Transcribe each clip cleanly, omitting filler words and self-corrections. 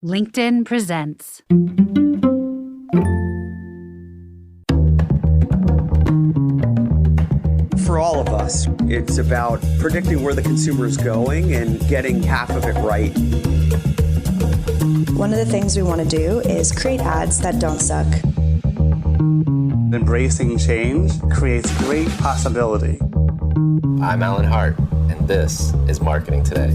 LinkedIn presents. For all of us, it's about predicting where the consumer is going and getting half of it right. One of the things we want to do is create ads that don't suck. Embracing change creates great possibility. I'm Alan Hart, and this is Marketing Today.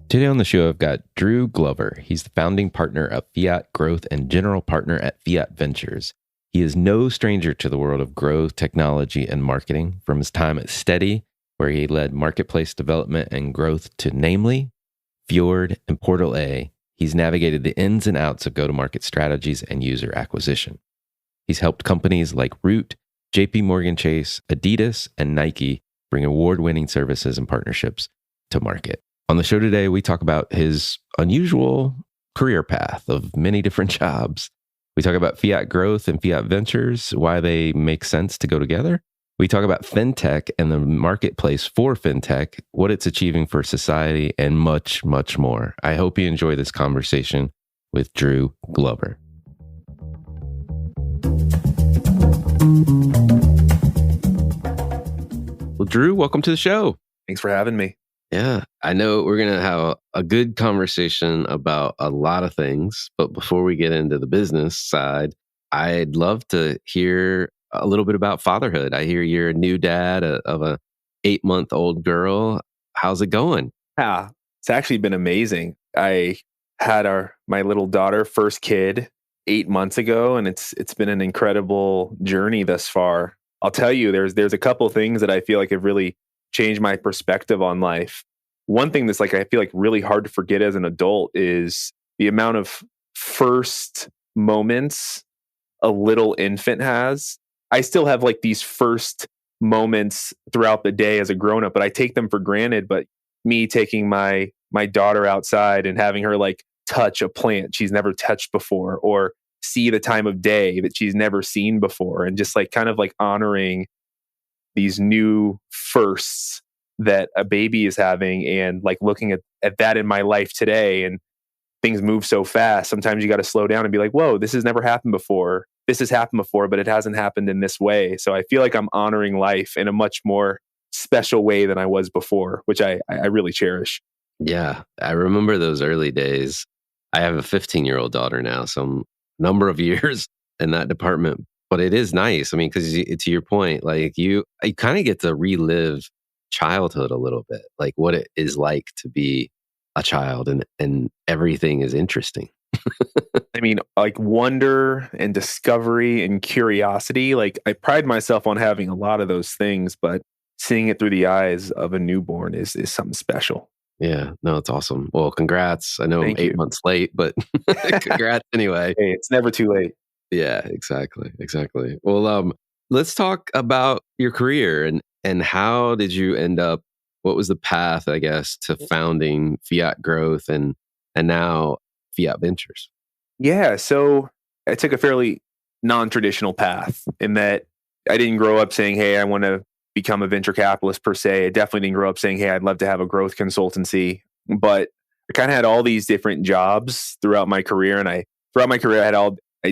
Today on the show, I've got Drew Glover. He's the founding partner of Fiat Growth and general partner at Fiat Ventures. He is no stranger to the world of growth, technology, and marketing. From his time at Steady, where he led marketplace development and growth to Namely, Fjord, and Portal A, he's navigated the ins and outs of go-to-market strategies and user acquisition. He's helped companies like Root, JP Morgan Chase, Adidas, and Nike bring award-winning services and partnerships to market. On the show today, we talk about his unusual career path of many different jobs. We talk about Fiat Growth and Fiat Ventures, why they make sense to go together. We talk about Fintech and the marketplace for Fintech, what it's achieving for society, and much, much more. I hope you enjoy this conversation with Drew Glover. Well, Drew, welcome to the show. Thanks for having me. Yeah, I know we're going to have a good conversation about a lot of things, but before we get into the business side, I'd love to hear a little bit about fatherhood. I hear you're a new dad of a 8-month-old girl. How's it going? Yeah, it's actually been amazing. I had my little daughter, first kid, 8 months ago, and it's been an incredible journey thus far. I'll tell you, there's a couple things that I feel like have really changed my perspective on life. One thing that's I feel like really hard to forget as an adult is the amount of first moments a little infant has. I still have these first moments throughout the day as a grown-up, but I take them for granted. But me taking my daughter outside and having her touch a plant she's never touched before, or see the time of day that she's never seen before, and just honoring these new firsts that a baby is having, and looking at that in my life today. And things move so fast. Sometimes you got to slow down and be like, whoa, this has never happened before. This has happened before, but it hasn't happened in this way. So I feel like I'm honoring life in a much more special way than I was before, which I really cherish. Yeah, I remember those early days. I have a 15-year-old daughter now, so I'm a number of years in that department. But it is nice. I mean, because to your point, you kind of get to relive childhood a little bit, what it is like to be a child, and everything is interesting. I mean, wonder and discovery and curiosity. I pride myself on having a lot of those things, but seeing it through the eyes of a newborn is something special. Yeah, no, it's awesome. Well, congrats. I know I'm 8 months late, but congrats anyway. Hey, it's never too late. Yeah, exactly. Well, let's talk about your career and how did you end up, what was the path, I guess, to founding Fiat Growth and now Fiat Ventures? Yeah, so I took a fairly non-traditional path in that I didn't grow up saying, hey, I want to become a venture capitalist per se. I definitely didn't grow up saying, hey, I'd love to have a growth consultancy. But I kind of had all these different jobs throughout my career. And I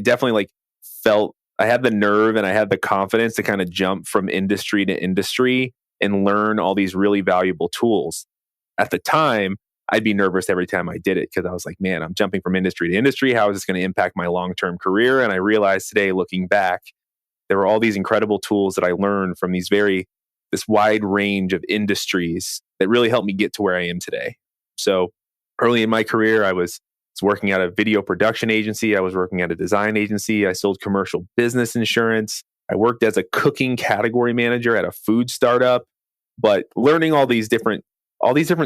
definitely felt I had the nerve and I had the confidence to kind of jump from industry to industry and learn all these really valuable tools. At the time, I'd be nervous every time I did it because I was like, man, I'm jumping from industry to industry. How is this going to impact my long-term career? And I realized today, looking back, there were all these incredible tools that I learned from this wide range of industries that really helped me get to where I am today. So early in my career, I was working at a video production agency. I was working at a design agency. I sold commercial business insurance. I worked as a cooking category manager at a food startup. But learning all these different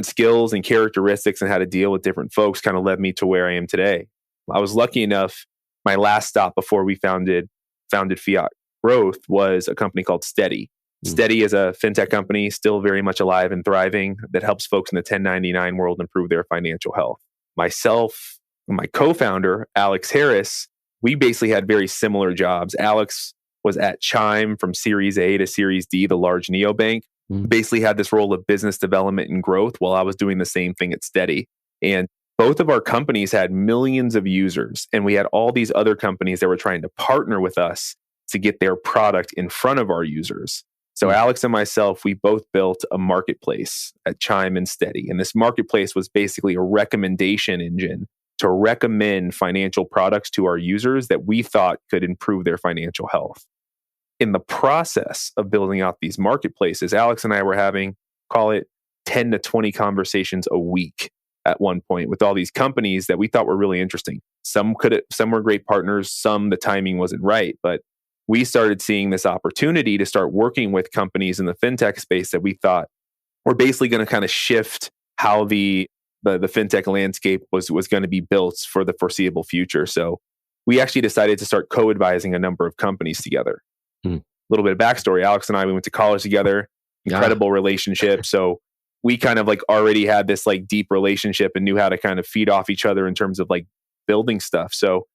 skills and characteristics and how to deal with different folks kind of led me to where I am today. I was lucky enough, my last stop before we founded Fiat Growth was a company called Steady. Steady is a fintech company, still very much alive and thriving, that helps folks in the 1099 world improve their financial health. Myself, my co-founder, Alex Harris, we basically had very similar jobs. Alex was at Chime from Series A to Series D, the large neobank. Basically had this role of business development and growth while I was doing the same thing at Steady. And both of our companies had millions of users, and we had all these other companies that were trying to partner with us to get their product in front of our users. So Alex and myself, we both built a marketplace at Chime and Steady. And this marketplace was basically a recommendation engine to recommend financial products to our users that we thought could improve their financial health. In the process of building out these marketplaces, Alex and I were having, call it 10 to 20 conversations a week at one point with all these companies that we thought were really interesting. Some were great partners, some the timing wasn't right, but we started seeing this opportunity to start working with companies in the fintech space that we thought were basically going to kind of shift how the fintech landscape was going to be built for the foreseeable future. So we actually decided to start co-advising a number of companies together. A little bit of backstory. Alex and I, we went to college together, incredible relationship. So we kind of like already had this like deep relationship and knew how to kind of feed off each other in terms of like building stuff. So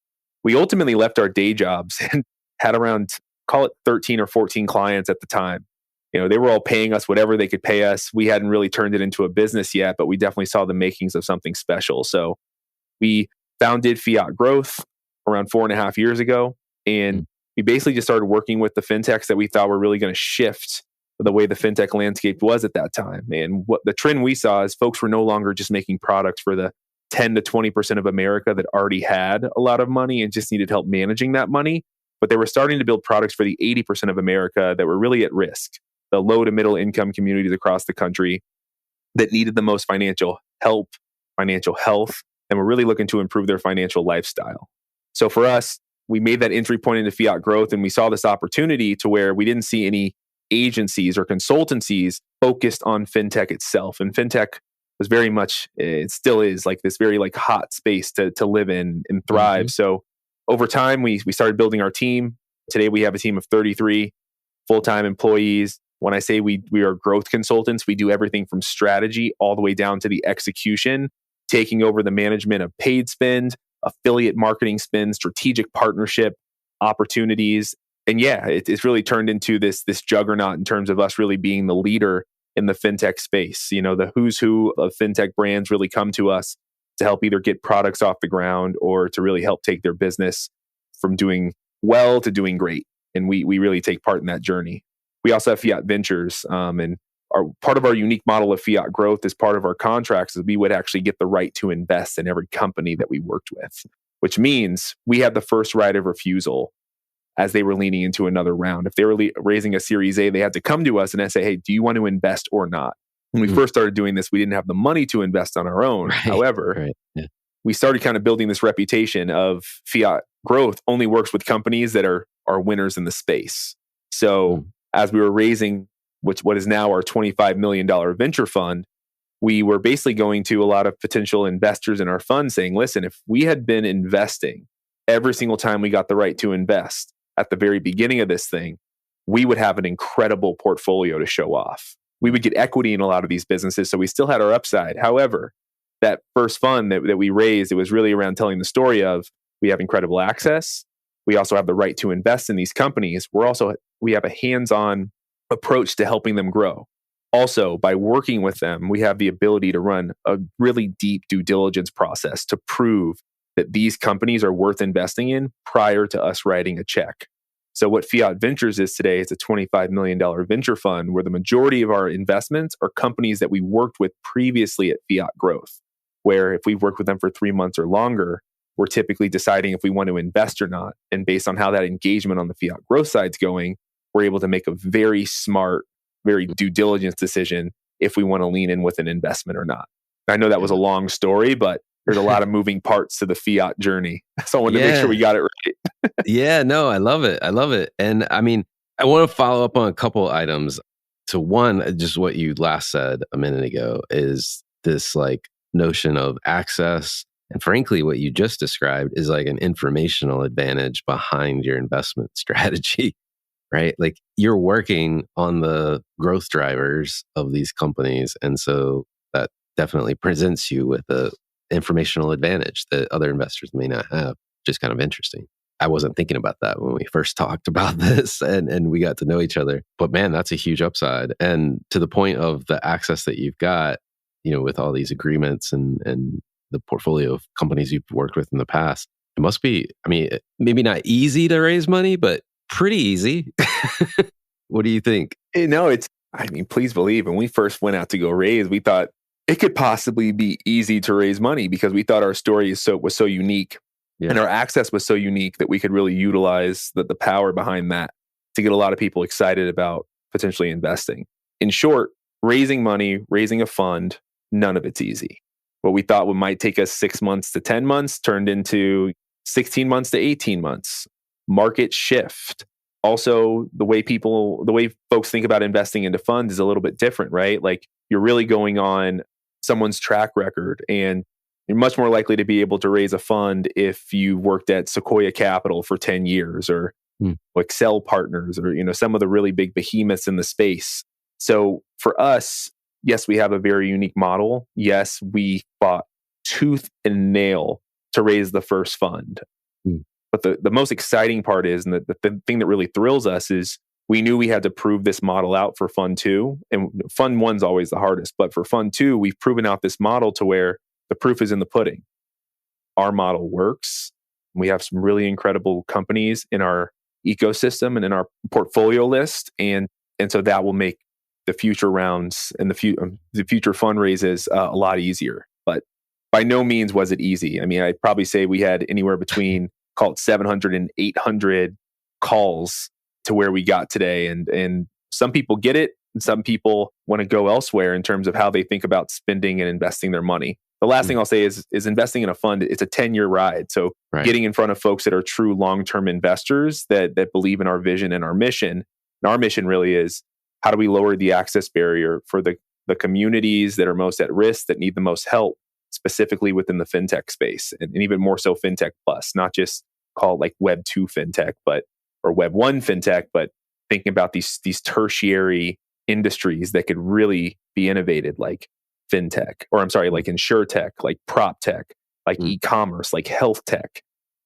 we ultimately left our day jobs and had around, call it 13 or 14 clients at the time. You know, they were all paying us whatever they could pay us. We hadn't really turned it into a business yet, but we definitely saw the makings of something special. So we founded Fiat Growth around 4.5 years ago. And we basically just started working with the fintechs that we thought were really going to shift the way the fintech landscape was at that time. And what the trend we saw is folks were no longer just making products for the 10 to 20% of America that already had a lot of money and just needed help managing that money. But they were starting to build products for the 80% of America that were really at risk, the low to middle income communities across the country that needed the most financial help, financial health, and were really looking to improve their financial lifestyle. So for us, we made that entry point into Fiat Growth, and we saw this opportunity to where we didn't see any agencies or consultancies focused on fintech itself. And fintech was very much, it still is like this very like hot space to live in and thrive. So over time, we started building our team. Today, we have a team of 33 full-time employees. When I say we are growth consultants, we do everything from strategy all the way down to the execution, taking over the management of paid spend, affiliate marketing spend, strategic partnership opportunities. And yeah, it's really turned into this juggernaut in terms of us really being the leader in the fintech space. You know, the who's who of fintech brands really come to us to help either get products off the ground or to really help take their business from doing well to doing great. And we really take part in that journey. We also have Fiat Ventures, and part of our unique model of Fiat Growth as part of our contracts is we would actually get the right to invest in every company that we worked with, which means we had the first right of refusal as they were leaning into another round. If they were raising a Series A, they had to come to us and say, hey, do you want to invest or not? When we first started doing this, we didn't have the money to invest on our own. Right. However, we started kind of building this reputation of Fiat Growth only works with companies that are winners in the space. So as we were raising what is now our $25 million venture fund, we were basically going to a lot of potential investors in our fund saying, listen, if we had been investing every single time we got the right to invest at the very beginning of this thing, we would have an incredible portfolio to show off. We would get equity in a lot of these businesses, so we still had our upside. However, that first fund that we raised, it was really around telling the story of we have incredible access. We also have the right to invest in these companies. We have a hands-on approach to helping them grow. Also, by working with them, we have the ability to run a really deep due diligence process to prove that these companies are worth investing in prior to us writing a check. So what Fiat Ventures is today is a $25 million venture fund where the majority of our investments are companies that we worked with previously at Fiat Growth, where if we've worked with them for 3 months or longer, we're typically deciding if we want to invest or not. And based on how that engagement on the Fiat Growth side's going, we're able to make a very smart, very due diligence decision if we want to lean in with an investment or not. I know that was a long story, but there's a lot of moving parts to the Fiat journey. So I wanted to make sure we got it right. Yeah, no, I love it. I love it. And I mean, I want to follow up on a couple items. So one, just what you last said a minute ago is this like notion of access. And frankly, what you just described is like an informational advantage behind your investment strategy, right? Like you're working on the growth drivers of these companies. And so that definitely presents you with a informational advantage that other investors may not have. Just kind of interesting. I wasn't thinking about that when we first talked about this and we got to know each other. But man, that's a huge upside. And to the point of the access that you've got, you know, with all these agreements and the portfolio of companies you've worked with in the past. It must be, I mean, maybe not easy to raise money, but pretty easy. What do you think? Please believe when we first went out to go raise, we thought it could possibly be easy to raise money because we thought our story was so unique and our access was so unique that we could really utilize the power behind that to get a lot of people excited about potentially investing. In short, raising money, raising a fund, none of it's easy. What we thought might take us 6 months to 10 months turned into 16 months to 18 months. Market shift. Also, the way folks think about investing into funds is a little bit different, right? Like you're really going on someone's track record, and you're much more likely to be able to raise a fund if you worked at Sequoia Capital for 10 years or Excel Partners or some of the really big behemoths in the space. So for us, yes, we have a very unique model. Yes, we fought tooth and nail to raise the first fund. But the most exciting part is, and the thing that really thrills us is we knew we had to prove this model out for Fund 2. And Fund 1's always the hardest. But for Fund 2, we've proven out this model to where the proof is in the pudding. Our model works. We have some really incredible companies in our ecosystem and in our portfolio list. And so that will make the future rounds and the future fundraises a lot easier. But by no means was it easy. I mean, I'd probably say we had anywhere between call it 700 and 800 calls to where we got today. And some people get it, and some people want to go elsewhere in terms of how they think about spending and investing their money. The last thing I'll say is investing in a fund, it's a 10-year ride. So getting in front of folks that are true long-term investors that believe in our vision and our mission. And our mission really is, how do we lower the access barrier for the communities that are most at risk, that need the most help, specifically within the fintech space, and even more so fintech plus, not just call it like Web 2 fintech, or Web 1 fintech, but thinking about these tertiary industries that could really be innovated, like fintech, like insurtech, like prop tech, like e-commerce, like health tech.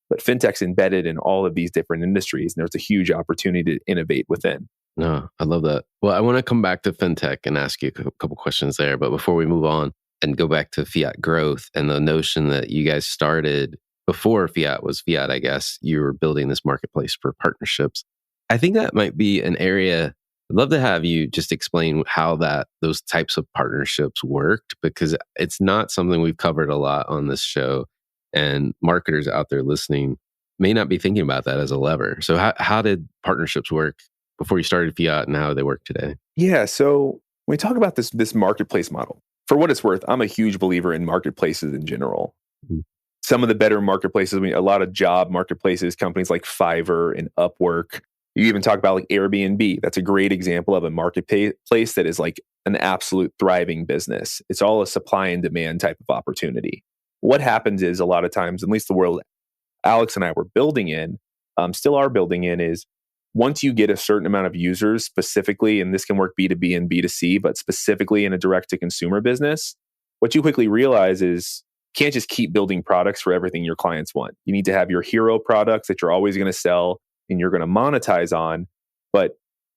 But fintech's embedded in all of these different industries, and there's a huge opportunity to innovate within. No, I love that. Well, I want to come back to fintech and ask you a couple questions there. But before we move on and go back to Fiat Growth and the notion that you guys started before Fiat was Fiat, I guess, you were building this marketplace for partnerships. I think that might be an area I'd love to have you just explain how those types of partnerships worked, because it's not something we've covered a lot on this show. And marketers out there listening may not be thinking about that as a lever. So how did partnerships work before you started Fiat, and how do they work today? Yeah, so when we talk about this marketplace model, for what it's worth, I'm a huge believer in marketplaces in general. Some of the better marketplaces, a lot of job marketplaces, companies like Fiverr and Upwork. You even talk about like Airbnb. That's a great example of a marketplace that is like an absolute thriving business. It's all a supply and demand type of opportunity. What happens is, a lot of times, at least the world Alex and I were building in, still are building in, is once you get a certain amount of users specifically, and this can work B2B and B2C, but specifically in a direct-to-consumer business, what you quickly realize is you can't just keep building products for everything your clients want. You need to have your hero products that you're always going to sell and you're going to monetize on, but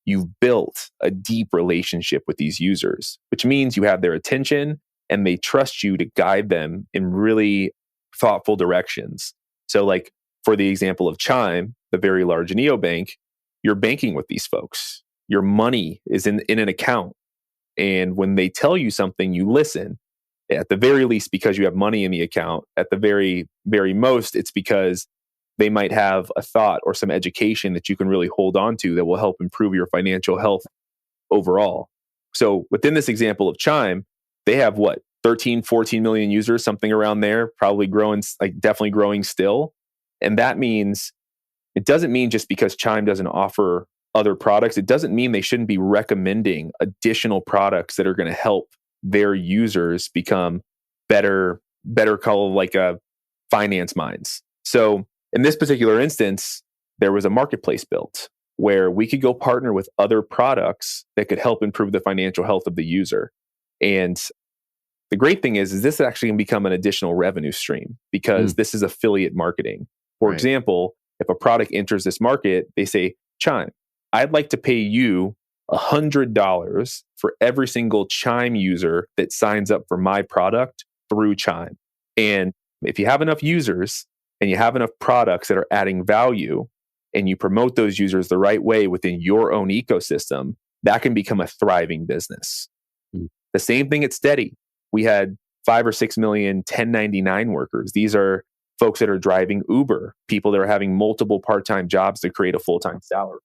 you've built a deep relationship with these users, which means you have their attention and they trust you to guide them in really thoughtful directions. So like for the example of Chime, the very large neobank, you're banking with these folks. Your money is in an account. And when they tell you something, you listen. At the very least, because you have money in the account. At the very, very most, it's because they might have a thought or some education that you can really hold on to that will help improve your financial health overall. So within this example of Chime, they have 13, 14 million users, something around there, probably growing, like definitely growing still. And that means, it doesn't mean just because Chime doesn't offer other products, it doesn't mean they shouldn't be recommending additional products that are going to help their users become better call like finance minds. So in this particular instance, there was a marketplace built where we could go partner with other products that could help improve the financial health of the user. And the great thing is this actually can become an additional revenue stream because this is affiliate marketing. For example, if a product enters this market, they say, Chime, I'd like to pay you $100 for every single Chime user that signs up for my product through Chime. And if you have enough users and you have enough products that are adding value and you promote those users the right way within your own ecosystem, that can become a thriving business. The same thing at Steady. We had 5 or 6 million 1099 workers. These are folks that are driving Uber, people that are having multiple part-time jobs to create a full-time salary.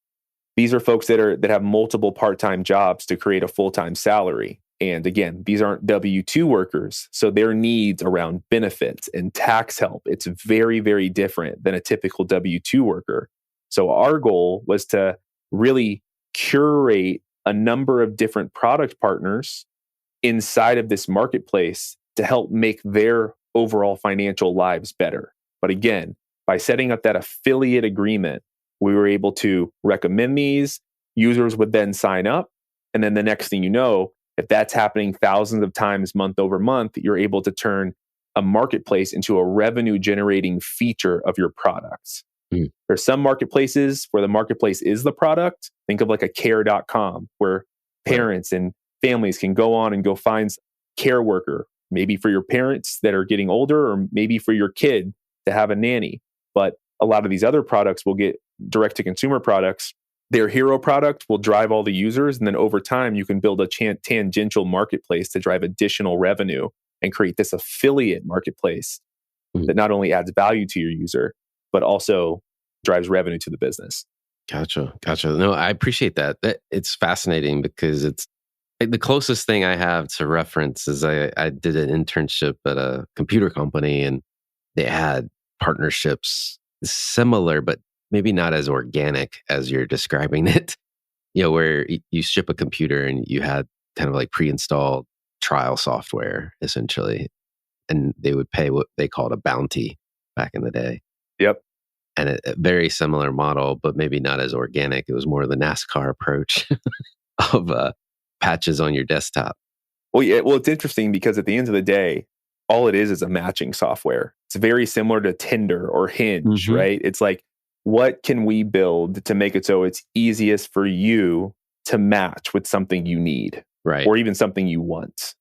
These are folks that have multiple part-time jobs to create a full-time salary. And again, these aren't W-2 workers, so their needs around benefits and tax help, it's very, very different than a typical W-2 worker. So our goal was to really curate a number of different product partners inside of this marketplace to help make their overall financial lives better. But again, by setting up that affiliate agreement, we were able to recommend these. Users would then sign up. And then the next thing you know, if that's happening thousands of times month over month, you're able to turn a marketplace into a revenue generating feature of your products. There's some marketplaces where the marketplace is the product. Think of like a care.com where parents and families can go on and go find a care worker, maybe for your parents that are getting older, or maybe for your kid to have a nanny. But a lot of these other products will get direct to consumer products. Their hero product will drive all the users. And then over time, you can build a tangential marketplace to drive additional revenue and create this affiliate marketplace that not only adds value to your user, but also drives revenue to the business. Gotcha. No, I appreciate that. It's fascinating because it's the closest thing I have to reference is I did an internship at a computer company, and they had partnerships similar, but maybe not as organic as you're describing it. Where you ship a computer and you had kind of like pre-installed trial software, essentially, and they would pay what they called a bounty back in the day. Yep. And a very similar model, but maybe not as organic. It was more the NASCAR approach of patches on your desktop. Well, it's interesting because at the end of the day, all it is a matching software. It's very similar to Tinder or Hinge, right? It's like, what can we build to make it so it's easiest for you to match with something you need, right? Or even something you want.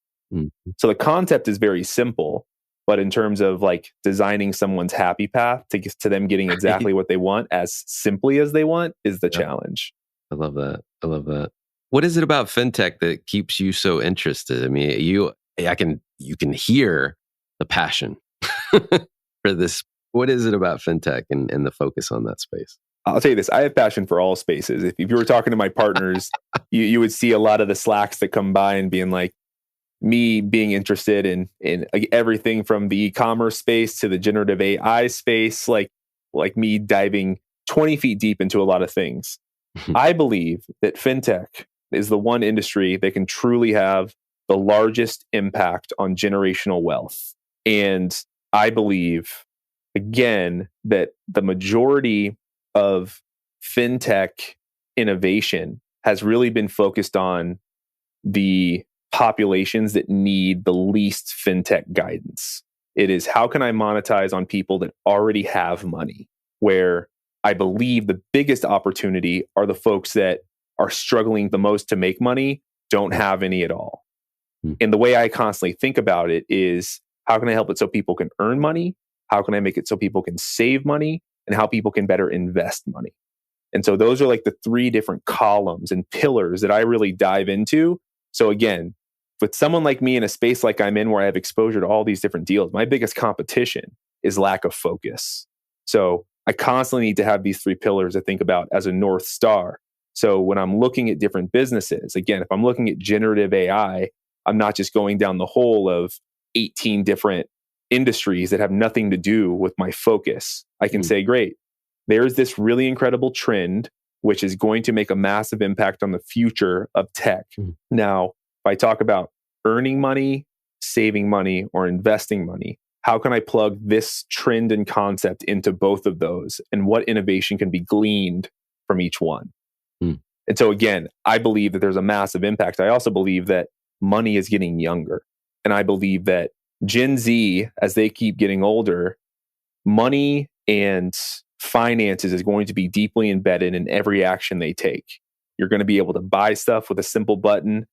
So the concept is very simple, but in terms of like designing someone's happy path to them getting exactly what they want as simply as they want is the challenge. I love that. What is it about fintech that keeps you so interested? I mean, you can hear the passion for this. What is it about fintech and the focus on that space? I'll tell you this, I have passion for all spaces. If you were talking to my partners, you would see a lot of the Slacks that come by and being like, me being interested in everything from the e-commerce space to the generative AI space, like me diving 20 feet deep into a lot of things. I believe that fintech is the one industry that can truly have the largest impact on generational wealth. And I believe, again, that the majority of fintech innovation has really been focused on the populations that need the least fintech guidance. It is, how can I monetize on people that already have money? Where I believe the biggest opportunity are the folks that are struggling the most to make money, don't have any at all. And the way I constantly think about it is, how can I help it so people can earn money? How can I make it so people can save money? And how people can better invest money? And so those are like the 3 different columns and pillars that I really dive into. So again, with someone like me in a space like I'm in, where I have exposure to all these different deals, my biggest competition is lack of focus. So I constantly need to have these 3 pillars to think about as a North Star. So when I'm looking at different businesses, again, if I'm looking at generative AI, I'm not just going down the hole of 18 different industries that have nothing to do with my focus. I can say, great, there's this really incredible trend, which is going to make a massive impact on the future of tech. Now, if I talk about earning money, saving money, or investing money, how can I plug this trend and concept into both of those? And what innovation can be gleaned from each one? And so again, I believe that there's a massive impact. I also believe that money is getting younger. And I believe that Gen Z, as they keep getting older, money and finances is going to be deeply embedded in every action they take. You're going to be able to buy stuff with a simple button.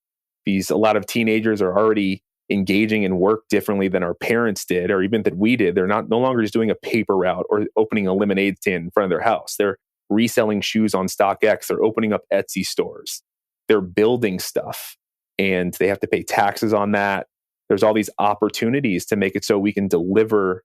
A lot of teenagers are already engaging in work differently than our parents did, or even that we did. They're no longer just doing a paper route or opening a lemonade stand in front of their house. They're reselling shoes on StockX. They're opening up Etsy stores. They're building stuff and they have to pay taxes on that. There's all these opportunities to make it so we can deliver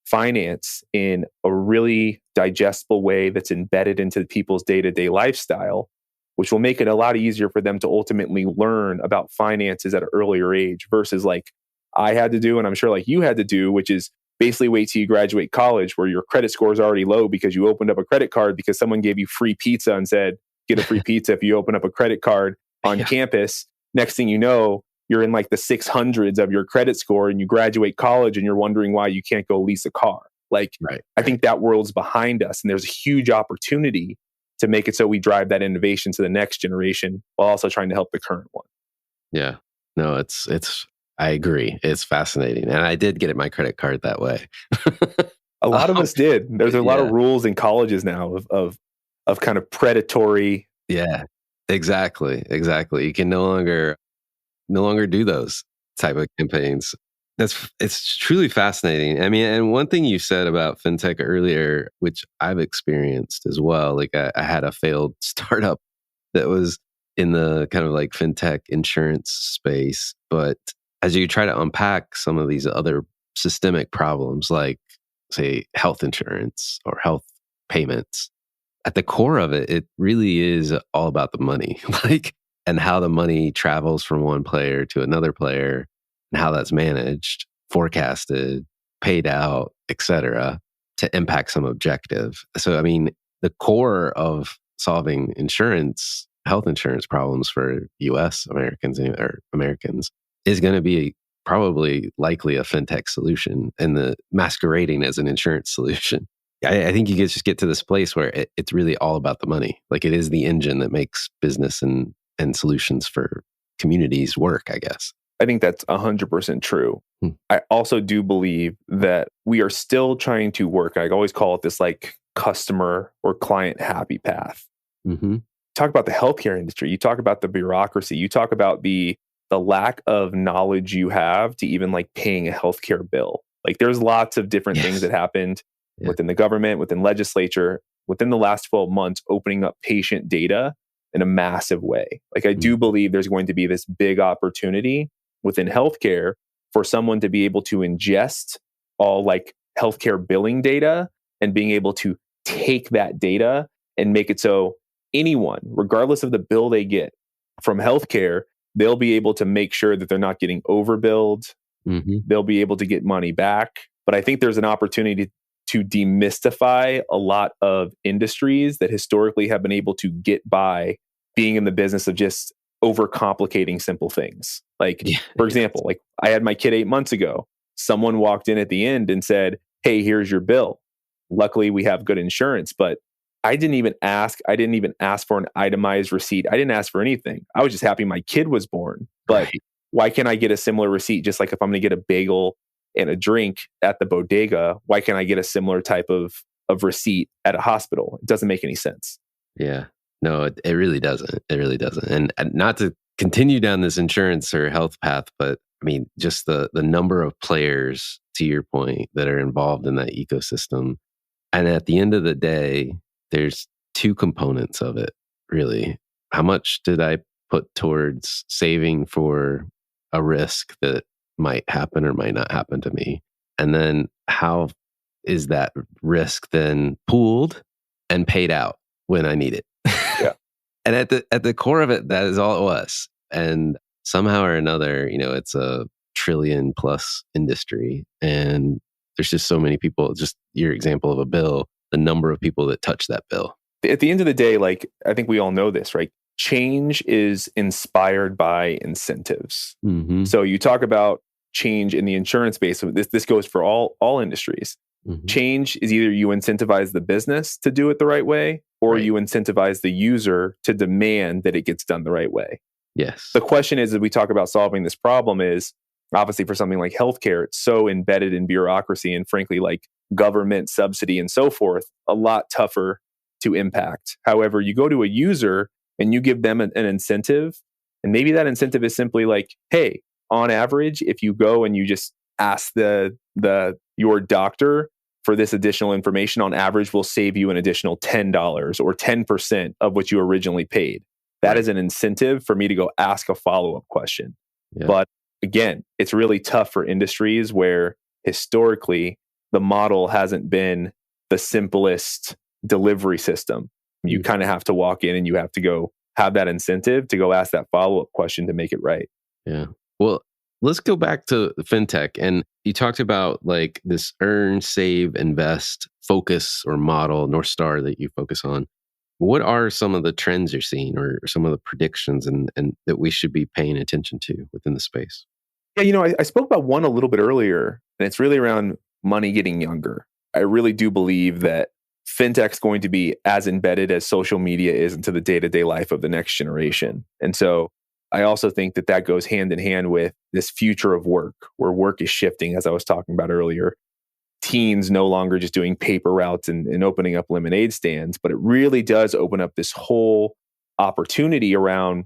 finance in a really digestible way that's embedded into people's day-to-day lifestyle, which will make it a lot easier for them to ultimately learn about finances at an earlier age versus like I had to do, and I'm sure like you had to do, which is basically wait till you graduate college where your credit score is already low because you opened up a credit card because someone gave you free pizza and said, get a free pizza if you open up a credit card on campus. Next thing you know, you're in like the 600s of your credit score and you graduate college and you're wondering why you can't go lease a car. Like, I think that world's behind us and there's a huge opportunity to make it so we drive that innovation to the next generation while also trying to help the current one. Yeah. No, I agree. It's fascinating. And I did get my credit card that way. A lot of us did. There's a lot of rules in colleges now of kind of predatory. Yeah, exactly. You can no longer do those type of campaigns. It's truly fascinating. I mean, and one thing you said about fintech earlier, which I've experienced as well, like I had a failed startup that was in the kind of like fintech insurance space. But as you try to unpack some of these other systemic problems, like say health insurance or health payments, at the core of it, it really is all about the money, like, and how the money travels from one player to another player and how that's managed, forecasted, paid out, etc., to impact some objective. So, I mean, the core of solving health insurance problems for US Americans or Americans is going to be probably likely a fintech solution and the masquerading as an insurance solution. I think you just get to this place where it's really all about the money. Like it is the engine that makes business and solutions for communities work, I guess. I think that's 100% true. I also do believe that we are still trying to work. I always call it this like customer or client happy path. Mm-hmm. Talk about the healthcare industry. You talk about the bureaucracy. You talk about the lack of knowledge you have to even like paying a healthcare bill. Like there's lots of different things that happened within the government, within legislature, within the last 12 months, opening up patient data in a massive way. Like I do believe there's going to be this big opportunity within healthcare for someone to be able to ingest all like healthcare billing data and being able to take that data and make it so anyone, regardless of the bill they get from healthcare, they'll be able to make sure that they're not getting overbilled. Mm-hmm. They'll be able to get money back. But I think there's an opportunity to demystify a lot of industries that historically have been able to get by being in the business of just overcomplicating simple things. Like, for example, like I had my kid 8 months ago. Someone walked in at the end and said, "Hey, here's your bill." Luckily, we have good insurance, but I didn't even ask for an itemized receipt. I didn't ask for anything. I was just happy my kid was born. But why can't I get a similar receipt? Just like if I'm going to get a bagel and a drink at the bodega, why can't I get a similar type of receipt at a hospital? It doesn't make any sense. Yeah. No, it really doesn't. It really doesn't. And not to continue down this insurance or health path, but I mean, just the number of players, to your point, that are involved in that ecosystem. And at the end of the day, there's two components of it, really. How much did I put towards saving for a risk that might happen or might not happen to me? And then how is that risk then pooled and paid out when I need it? Yeah. And at the core of it, that is all it was. And somehow or another, it's a trillion plus industry. And there's just so many people, just your example of a bill, the number of people that touch that bill. At the end of the day, like I think we all know this, right? Change is inspired by incentives. Mm-hmm. So you talk about change in the insurance space. So this goes for all industries. Mm-hmm. Change is either you incentivize the business to do it the right way, or you incentivize the user to demand that it gets done the right way. Yes. The question is, as we talk about solving this problem, is obviously for something like healthcare, it's so embedded in bureaucracy and frankly, like government subsidy and so forth, a lot tougher to impact. However, you go to a user and you give them an incentive, and maybe that incentive is simply like, hey, on average, if you go and you just ask your doctor for this additional information, on average will save you an additional $10 or 10% of what you originally paid. That is an incentive for me to go ask a follow-up question. Yeah. But again, it's really tough for industries where historically the model hasn't been the simplest delivery system. You kind of have to walk in and you have to go have that incentive to go ask that follow-up question to make it right. Yeah. Well, let's go back to fintech. And you talked about like this earn, save, invest focus or model, North Star that you focus on. What are some of the trends you're seeing or some of the predictions and that we should be paying attention to within the space? Yeah, I spoke about one a little bit earlier, and it's really around money getting younger. I really do believe that fintech's going to be as embedded as social media is into the day-to-day life of the next generation. And so I also think that that goes hand in hand with this future of work, where work is shifting, as I was talking about earlier. Teens no longer just doing paper routes and opening up lemonade stands, but it really does open up this whole opportunity around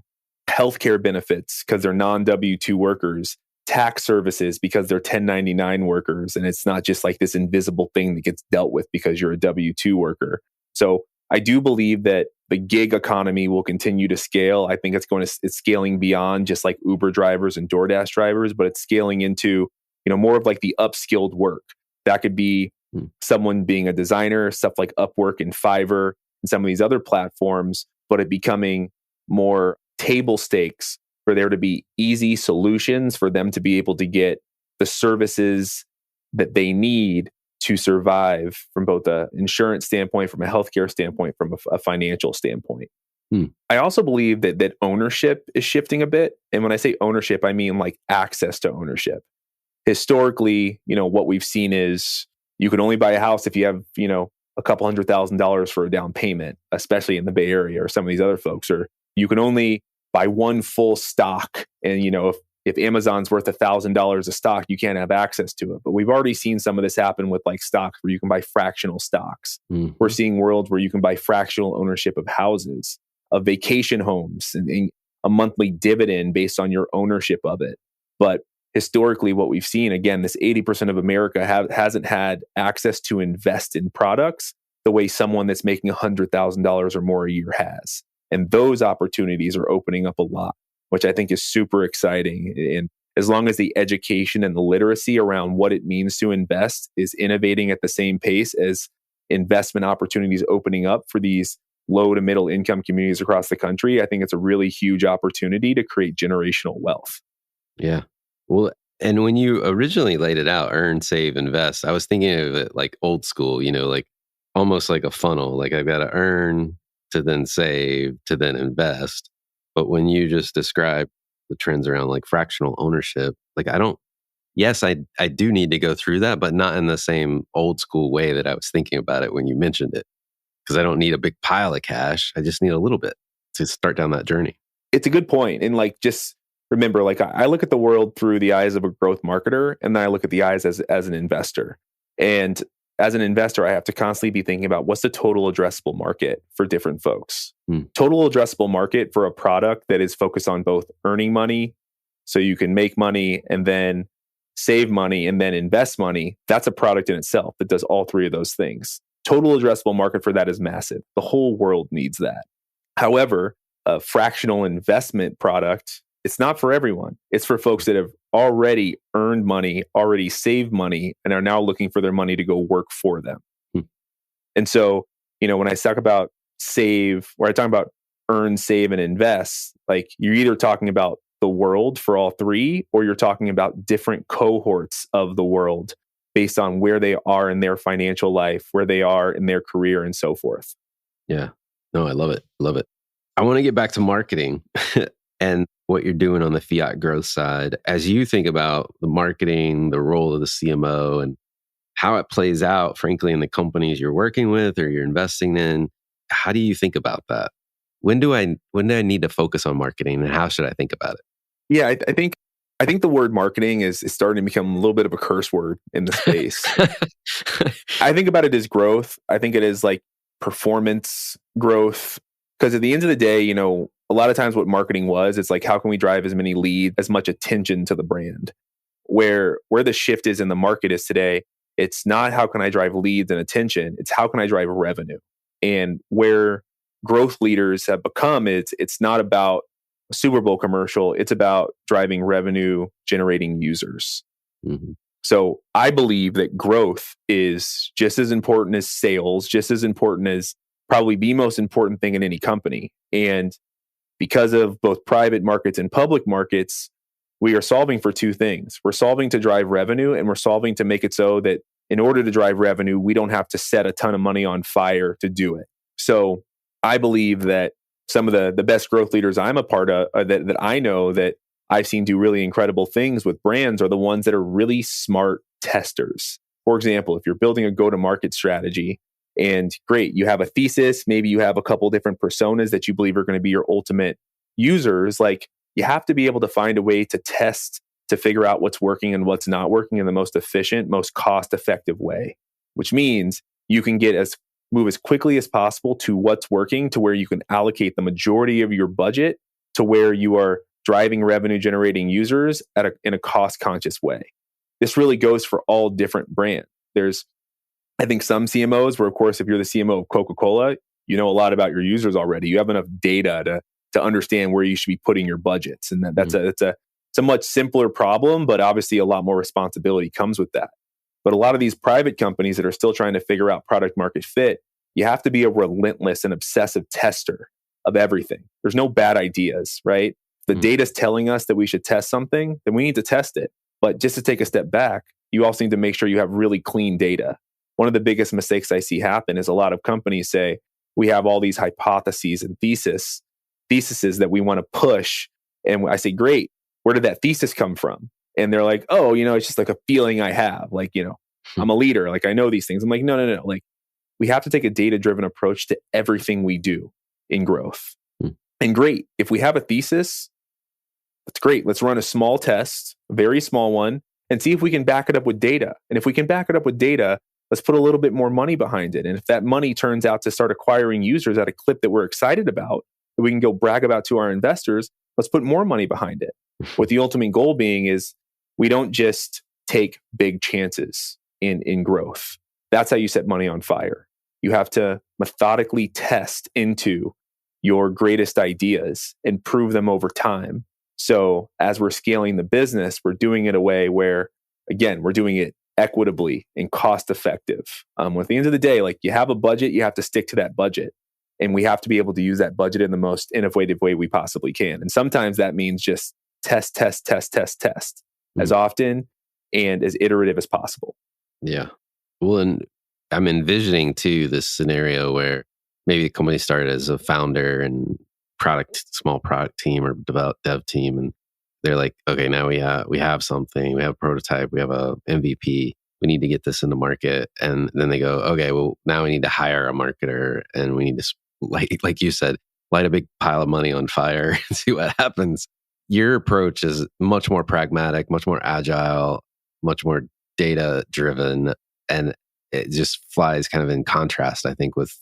healthcare benefits because they're non-W-2 workers, tax services because they're 1099 workers, and it's not just like this invisible thing that gets dealt with because you're a W-2 worker. So I do believe that the gig economy will continue to scale. I think it's scaling beyond just like Uber drivers and DoorDash drivers, but it's scaling into, more of like the upskilled work. That could be someone being a designer, stuff like Upwork and Fiverr and some of these other platforms, but it becoming more table stakes for there to be easy solutions for them to be able to get the services that they need to survive from both an insurance standpoint, from a healthcare standpoint, from a financial standpoint. I also believe that ownership is shifting a bit. And when I say ownership, I mean like access to ownership. Historically, what we've seen is you can only buy a house if you have, a couple $100,000 for a down payment, especially in the Bay Area or some of these other folks, or you can only buy one full stock. And, if Amazon's worth $1,000 a stock, you can't have access to it. But we've already seen some of this happen with like stocks where you can buy fractional stocks. We're seeing worlds where you can buy fractional ownership of houses, of vacation homes, and a monthly dividend based on your ownership of it. But historically, what we've seen, again, this 80% of America hasn't had access to invest in products the way someone that's making $100,000 or more a year has. And those opportunities are opening up a lot, which I think is super exciting. And as long as the education and the literacy around what it means to invest is innovating at the same pace as investment opportunities opening up for these low to middle income communities across the country, I think it's a really huge opportunity to create generational wealth. Yeah. Well, and when you originally laid it out, earn, save, invest, I was thinking of it like old school, like almost like a funnel. Like I've got to earn to then save to then invest. But when you just describe the trends around like fractional ownership, like I do need to go through that, but not in the same old school way that I was thinking about it when you mentioned it. Because I don't need a big pile of cash. I just need a little bit to start down that journey. It's a good point. And like, just remember, like I look at the world through the eyes of a growth marketer, and then I look at the eyes as an investor. And as an investor, I have to constantly be thinking about what's the total addressable market for different folks. Total addressable market for a product that is focused on both earning money, so you can make money and then save money and then invest money. That's a product in itself that does all three of those things. Total addressable market for that is massive. The whole world needs that. However, a fractional investment product, it's not for everyone. It's for folks that have already earned money, already saved money, and are now looking for their money to go work for them. And so, when I talk about save, or I talk about earn, save, and invest, like you're either talking about the world for all three, or you're talking about different cohorts of the world based on where they are in their financial life, where they are in their career, and so forth. Yeah. No, I love it. Love it. I want to get back to marketing and what you're doing on the Fiat Growth side. As you think about the marketing, the role of the CMO, and how it plays out, frankly, in the companies you're working with or you're investing in, how do you think about that? When do I need to focus on marketing, and how should I think about it? Yeah, I think the word marketing is starting to become a little bit of a curse word in the space. I think about it as growth. I think it is like performance growth. Because at the end of the day, a a lot of times what marketing was, it's like, how can we drive as many leads, as much attention to the brand? Where the shift is in the market is today, it's not how can I drive leads and attention, it's how can I drive revenue? And where growth leaders have become, it's not about a Super Bowl commercial, it's about driving revenue, generating users. Mm-hmm. So I believe that growth is just as important as sales, just as important as probably the most important thing in any company. And because of both private markets and public markets, we are solving for two things. We're solving to drive revenue, and we're solving to make it so that in order to drive revenue, we don't have to set a ton of money on fire to do it. So I believe that some of the best growth leaders I'm a part of, that I know that I've seen do really incredible things with brands, are the ones that are really smart testers. For example, if you're building a go-to-market strategy, and great, you have a thesis, maybe you have a couple different personas that you believe are going to be your ultimate users, like you have to be able to find a way to test, to figure out what's working and what's not working in the most efficient, most cost-effective way, which means you can move as quickly as possible to what's working, to where you can allocate the majority of your budget to where you are driving revenue, generating users in a cost-conscious way. This really goes for all different brands. There's, I think, some CMOs where, of course, if you're the CMO of Coca-Cola, you know a lot about your users already. You have enough data to understand where you should be putting your budgets. And it's a much simpler problem, but obviously a lot more responsibility comes with that. But a lot of these private companies that are still trying to figure out product market fit, you have to be a relentless and obsessive tester of everything. There's no bad ideas, right? If the data's telling us that we should test something, then we need to test it. But just to take a step back, you also need to make sure you have really clean data. One of the biggest mistakes I see happen is a lot of companies say, we have all these hypotheses and theses that we want to push. And I say, great, where did that thesis come from? And they're like, oh, it's just like a feeling I have. Like, I'm a leader. Like, I know these things. I'm like, no. Like, we have to take a data-driven approach to everything we do in growth. And great, if we have a thesis, that's great. Let's run a small test, a very small one, and see if we can back it up with data. And if we can back it up with data, let's put a little bit more money behind it. And if that money turns out to start acquiring users at a clip that we're excited about, that we can go brag about to our investors, let's put more money behind it. What the ultimate goal being is, we don't just take big chances in growth. That's how you set money on fire. You have to methodically test into your greatest ideas and prove them over time. So as we're scaling the business, we're doing it a way where, again, we're doing it equitably and cost effective. At the end of the day, like, you have a budget, you have to stick to that budget. And we have to be able to use that budget in the most innovative way we possibly can. And sometimes that means just test as often and as iterative as possible. Yeah. Well, and I'm envisioning too this scenario where maybe the company started as a founder and small product team or dev team, and they're like, okay, now we have something, we have a prototype, we have a MVP, we need to get this in the market, and then they go, okay, well, now we need to hire a marketer, and we need to, like you said, light a big pile of money on fire and see what happens. Your approach is much more pragmatic, much more agile, much more data driven, and it just flies kind of in contrast, I think, with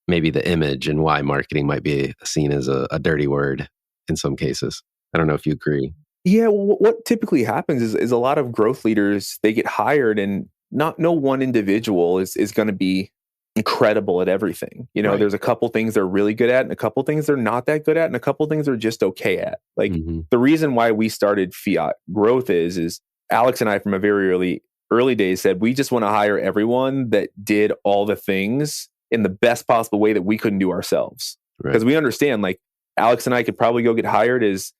maybe the image and why marketing might be seen as a dirty word in some cases. I don't know if you agree. Yeah, well, what typically happens is a lot of growth leaders, they get hired, and no one individual is going to be incredible at everything. Right. There's a couple things they're really good at, and a couple things they're not that good at, and a couple things they're just okay at. Like, the reason why we started Fiat Growth is Alex and I, from a very early days, said we just want to hire everyone that did all the things in the best possible way that we couldn't do ourselves. Because we understand, like, Alex and I could probably go get hired as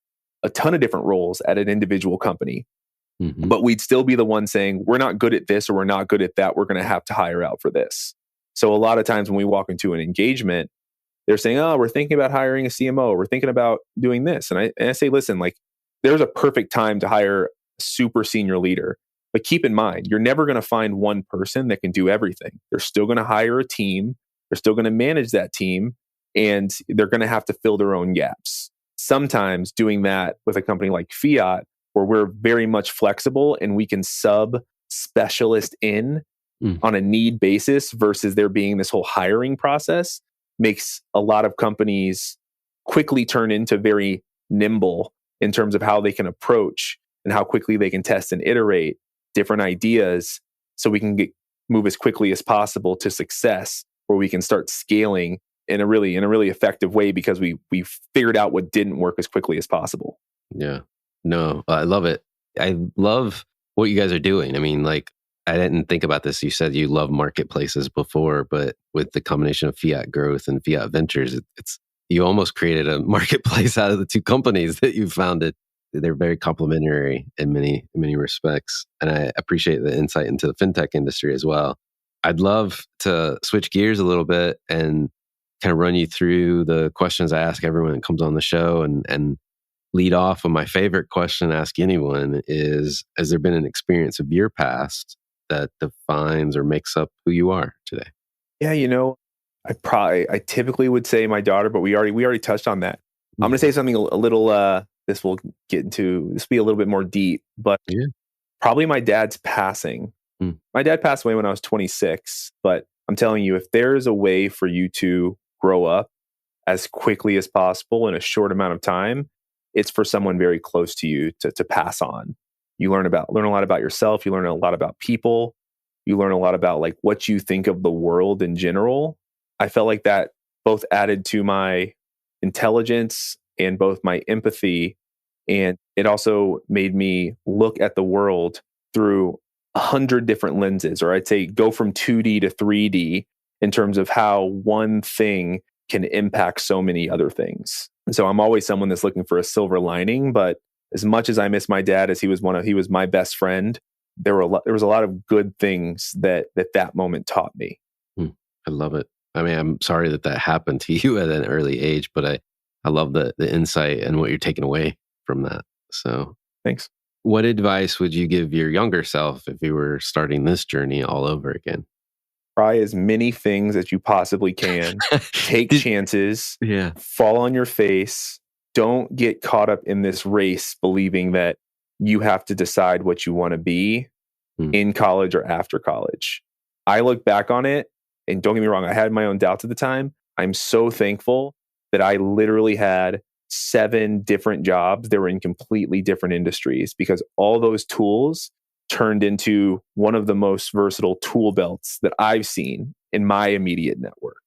a ton of different roles at an individual company, but we'd still be the one saying, we're not good at this or we're not good at that. We're going to have to hire out for this. So a lot of times when we walk into an engagement, they're saying, oh, we're thinking about hiring a CMO. We're thinking about doing this. And I say, listen, like, there's a perfect time to hire a super senior leader. But keep in mind, you're never going to find one person that can do everything. They're still going to hire a team. They're still going to manage that team, and they're going to have to fill their own gaps. Sometimes doing that with a company like Fiat, where we're very much flexible and we can sub specialist in on a need basis versus there being this whole hiring process, makes a lot of companies quickly turn into very nimble in terms of how they can approach and how quickly they can test and iterate different ideas so we can move as quickly as possible to success, where we can start scaling in a really effective way because we figured out what didn't work as quickly as possible. Yeah. No, I love it. I love what you guys are doing. I mean, like, I didn't think about this. You said you love marketplaces before, but with the combination of Fiat Growth and Fiat Ventures, it's you almost created a marketplace out of the two companies that you founded. They're very complementary in many respects, and I appreciate the insight into the fintech industry as well. I'd love to switch gears a little bit and kind of run you through the questions I ask everyone that comes on the show, and lead off with my favorite question to ask anyone is, has there been an experience of your past that defines or makes up who you are today? Yeah, I typically would say my daughter, but we already touched on that. I'm going to say something a little, this will be a little bit more deep, but probably my dad's passing. My dad passed away when I was 26, but I'm telling you, if there's a way for you to grow up as quickly as possible in a short amount of time, it's for someone very close to you to pass on. You learn a lot about yourself. You learn a lot about people. You learn a lot about like what you think of the world in general. I felt like that both added to my intelligence and both my empathy. And it also made me look at the world through 100 different lenses, or I'd say go from 2D to 3D in terms of how one thing can impact so many other things. And so I'm always someone that's looking for a silver lining, but as much as I miss my dad, as he was my best friend, there was a lot of good things that moment taught me. I love it. I mean, I'm sorry that happened to you at an early age, but I love the insight and what you're taking away from that. So thanks. What advice would you give your younger self if you were starting this journey all over again? Try as many things as you possibly can. Take chances. Yeah. Fall on your face. Don't get caught up in this race believing that you have to decide what you want to be in college or after college. I look back on it, and don't get me wrong, I had my own doubts at the time. I'm so thankful that I literally had 7 different jobs that were in completely different industries, because all those tools turned into one of the most versatile tool belts that I've seen in my immediate network.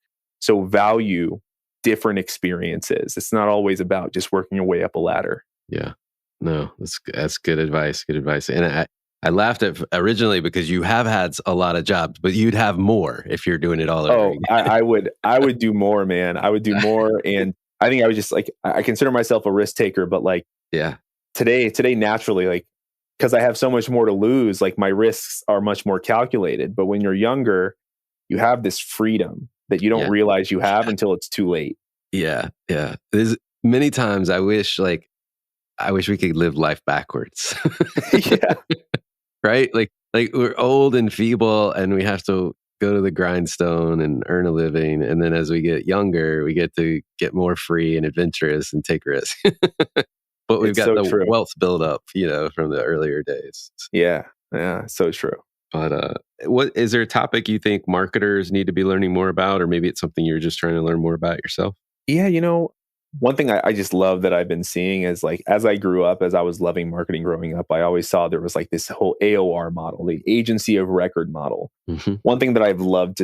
So value different experiences. It's not always about just working your way up a ladder. Yeah. No, that's good advice. Good advice. And I laughed at originally because you have had a lot of jobs, but you'd have more if you're doing it all over again. I would do more, man. I would do more. And I think I was just like, I consider myself a risk taker, but like, today naturally, like, because I have so much more to lose, like my risks are much more calculated. But when you're younger, you have this freedom that you don't realize you have until it's too late. Yeah. Yeah. There's many times I wish we could live life backwards. Yeah. Right? Like we're old and feeble and we have to go to the grindstone and earn a living. And then as we get younger, we get to get more free and adventurous and take risks. But we've got the wealth build up, from the earlier days. Yeah. So true. But what is there a topic you think marketers need to be learning more about, or maybe it's something you're just trying to learn more about yourself? Yeah, one thing I just love that I've been seeing is like, as I grew up, as I was loving marketing growing up, I always saw there was like this whole AOR model, the agency of record model. Mm-hmm. One thing that I've loved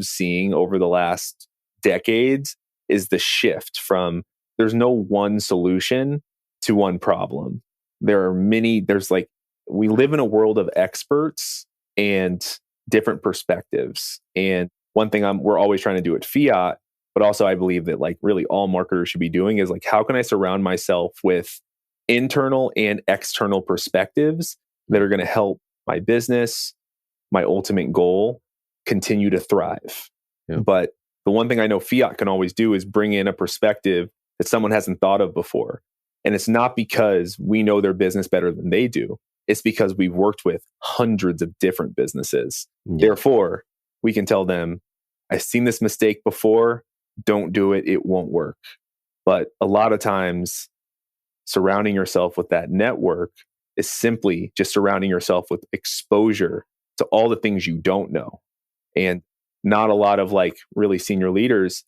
seeing over the last decades is the shift from there's no one solution to one problem. We live in a world of experts and different perspectives. And one thing we're always trying to do at Fiat, but also I believe that like really all marketers should be doing is like, how can I surround myself with internal and external perspectives that are going to help my business, my ultimate goal, continue to thrive? Yeah. But the one thing I know Fiat can always do is bring in a perspective that someone hasn't thought of before. And it's not because we know their business better than they do. It's because we've worked with hundreds of different businesses. Yeah. Therefore, we can tell them, I've seen this mistake before. Don't do it. It won't work. But a lot of times, surrounding yourself with that network is simply just surrounding yourself with exposure to all the things you don't know. And not a lot of like really senior leaders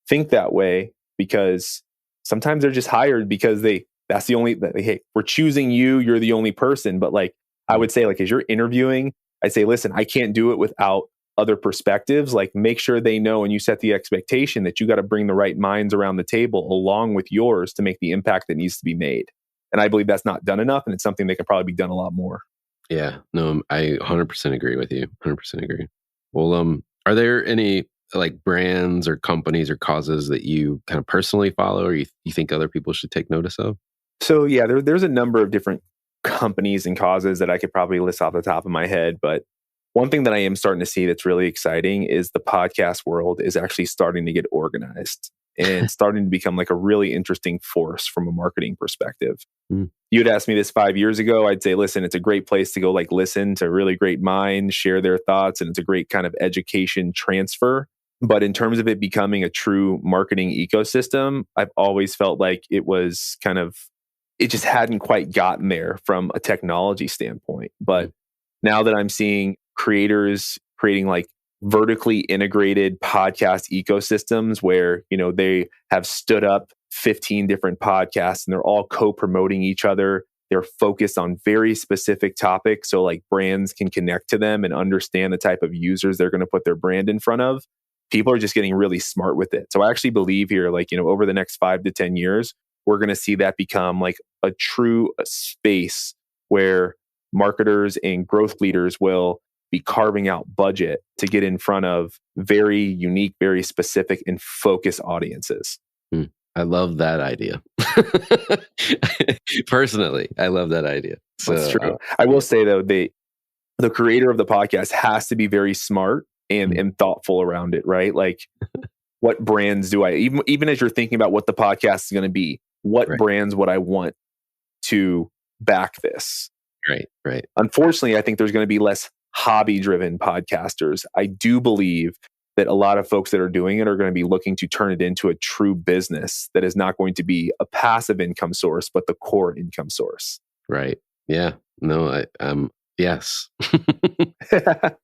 think that way because sometimes they're just hired because that's the only, hey, we're choosing you, you're the only person. But like, I would say, like, as you're interviewing, I'd say, listen, I can't do it without other perspectives. Like, make sure they know and you set the expectation that you got to bring the right minds around the table along with yours to make the impact that needs to be made. And I believe that's not done enough, and it's something that could probably be done a lot more. Yeah, no, I 100% agree with you. 100% agree. Well, are there any like brands or companies or causes that you kind of personally follow, or you think other people should take notice of? So yeah, there's a number of different companies and causes that I could probably list off the top of my head. But one thing that I am starting to see that's really exciting is the podcast world is actually starting to get organized and starting to become like a really interesting force from a marketing perspective. You'd asked me this 5 years ago, I'd say, listen, it's a great place to go like listen to really great minds, share their thoughts, and it's a great kind of education transfer. But in terms of it becoming a true marketing ecosystem, I've always felt like it was kind of, it just hadn't quite gotten there from a technology standpoint. But now that I'm seeing creators creating like vertically integrated podcast ecosystems where, you know, they have stood up 15 different podcasts and they're all co-promoting each other. They're focused on very specific topics. So like brands can connect to them and understand the type of users they're going to put their brand in front of. People are just getting really smart with it. So I actually believe here, like, you know, over the next 5 to 10 years, we're going to see that become like a true space where marketers and growth leaders will be carving out budget to get in front of very unique, very specific and focused audiences. I love that idea. Personally, I love that idea. So, that's true. I will say though, the creator of the podcast has to be very smart and thoughtful around it, right? Like, what brands do I, even as you're thinking about what the podcast is going to be, what brands would I want to back this? Right. Unfortunately, I think there's going to be less hobby-driven podcasters. I do believe that a lot of folks that are doing it are going to be looking to turn it into a true business that is not going to be a passive income source, but the core income source. Right. Yeah. No, yes.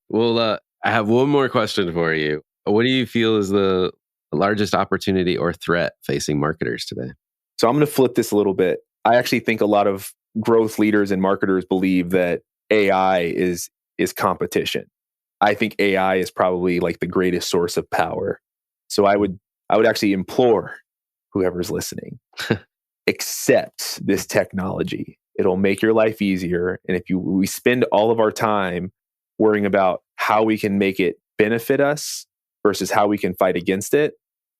Well, I have one more question for you. What do you feel is the largest opportunity or threat facing marketers today? So I'm going to flip this a little bit. I actually think a lot of growth leaders and marketers believe that AI is competition. I think AI is probably like the greatest source of power. So I would actually implore whoever's listening, accept this technology. It'll make your life easier. And if we spend all of our time worrying about how we can make it benefit us versus how we can fight against it,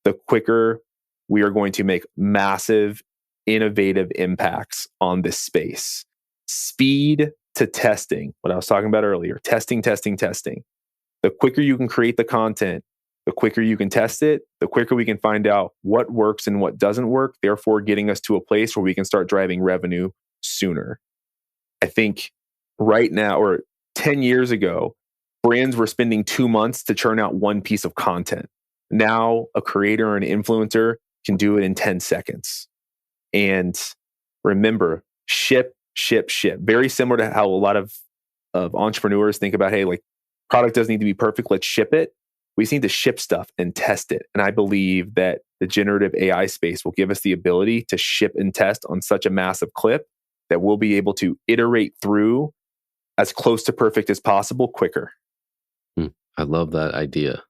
the quicker we are going to make massive, innovative impacts on this space. Speed to testing, what I was talking about earlier, testing. The quicker you can create the content, the quicker you can test it, the quicker we can find out what works and what doesn't work, therefore getting us to a place where we can start driving revenue sooner. I think right now, or 10 years ago, brands were spending 2 months to churn out one piece of content. Now, a creator or an influencer can do it in 10 seconds. And remember, ship. Very similar to how a lot of entrepreneurs think about, hey, like, product doesn't need to be perfect, let's ship it. We just need to ship stuff and test it. And I believe that the generative AI space will give us the ability to ship and test on such a massive clip that we'll be able to iterate through as close to perfect as possible quicker. I love that idea.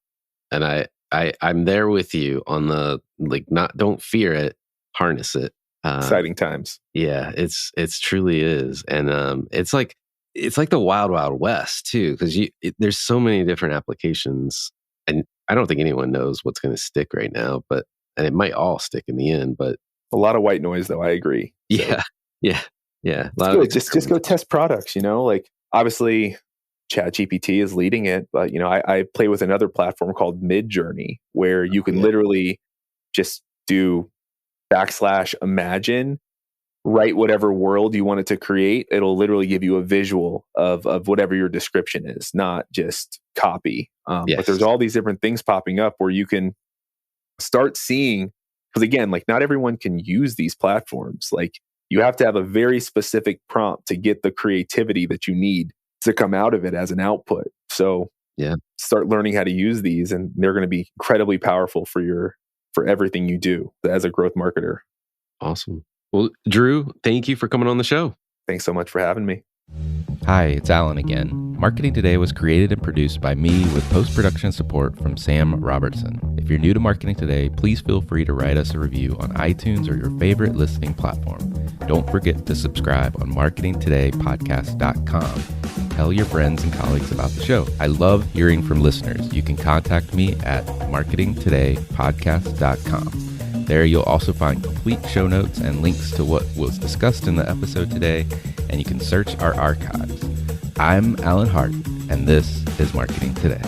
And I'm there with you on the, like, don't fear it, harness it. Exciting times. Yeah, it's truly is. And it's like the wild, wild west too, because there's so many different applications, and I don't think anyone knows what's going to stick right now, and it might all stick in the end, but a lot of white noise though. I agree. Yeah. Just go test products, like obviously ChatGPT is leading it, but I play with another platform called Midjourney where you can literally just do /imagine, write whatever world you want it to create. It'll literally give you a visual of whatever your description is, not just copy. But there's all these different things popping up where you can start seeing, because again, like, not everyone can use these platforms. Like, you have to have a very specific prompt to get the creativity that you need to come out of it as an output. So start learning how to use these, and they're going to be incredibly powerful for your for everything you do as a growth marketer. Awesome. Well, Drew, thank you for coming on the show. Thanks so much for having me. Hi, it's Alan again. Marketing Today was created and produced by me with post-production support from Sam Robertson. If you're new to Marketing Today, please feel free to write us a review on iTunes or your favorite listening platform. Don't forget to subscribe on marketingtodaypodcast.com. Tell your friends and colleagues about the show. I love hearing from listeners. You can contact me at marketingtodaypodcast.com. There you'll also find complete show notes and links to what was discussed in the episode today, and you can search our archives. I'm Alan Hart, and this is Marketing Today.